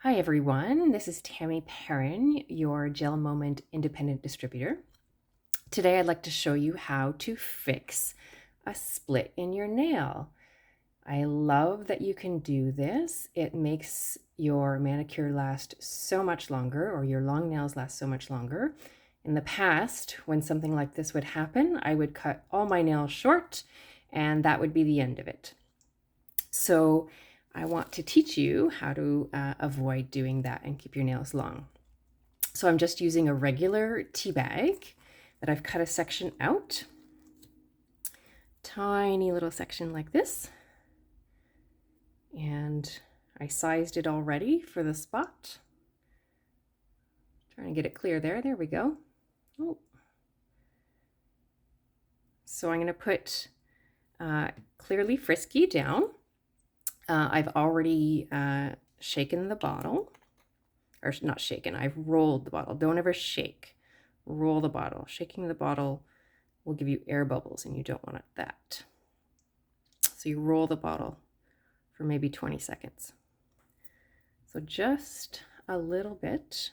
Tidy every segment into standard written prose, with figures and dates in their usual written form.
Hi everyone, this is Tammy Perrin, your GelMoment independent distributor. Today I'd like to show you how to fix a split in your nail. I love that you can do this. It makes your manicure last so much longer, or your long nails last so much longer. In the past, when something like this would happen, I would cut all my nails short and that would be the end of it. So I want to teach you how to avoid doing that and keep your nails long. So I'm just using a regular tea bag that I've cut a section out. Tiny little section like this. And I sized it already for the spot. Trying to get it clear there. There we go. Oh. So I'm going to put Clearly Frisky down. I've already shaken the bottle, or not shaken, I've rolled the bottle. Don't ever shake, roll the bottle. Shaking the bottle will give you air bubbles and you don't want that. So you roll the bottle for maybe 20 seconds. So just a little bit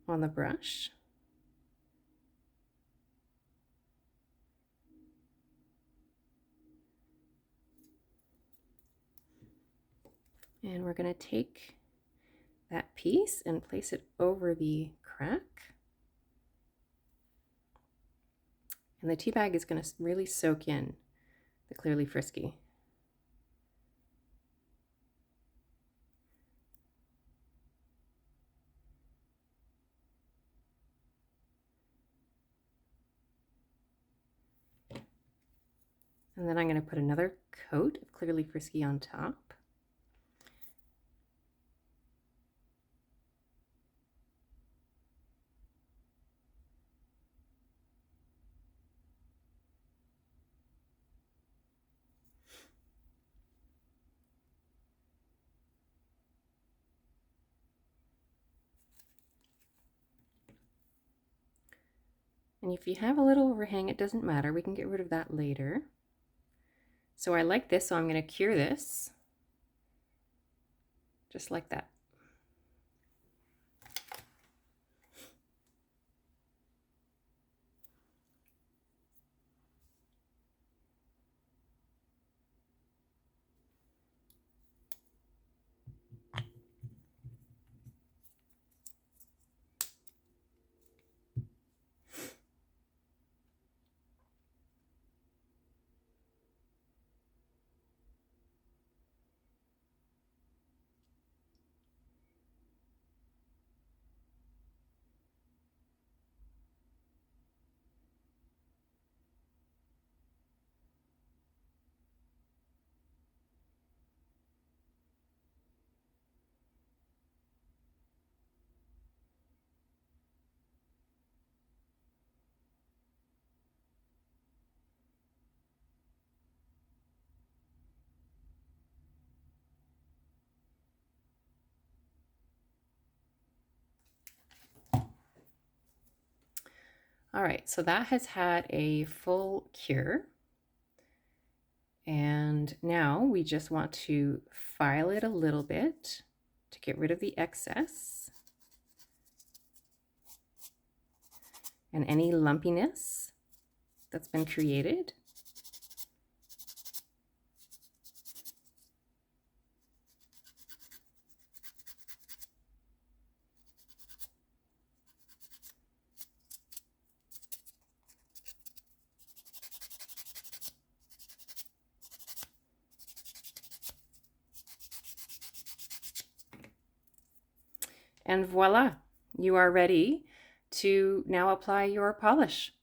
on the brush. And we're going to take that piece and place it over the crack. And the tea bag is going to really soak in the Clearly Frisky. And then I'm going to put another coat of Clearly Frisky on top. And if you have a little overhang, it doesn't matter. We can get rid of that later. So I like this, so I'm going to cure this just like that. All right, so that has had a full cure. And now we just want to file it a little bit to get rid of the excess and any lumpiness that's been created. And voila, you are ready to now apply your polish.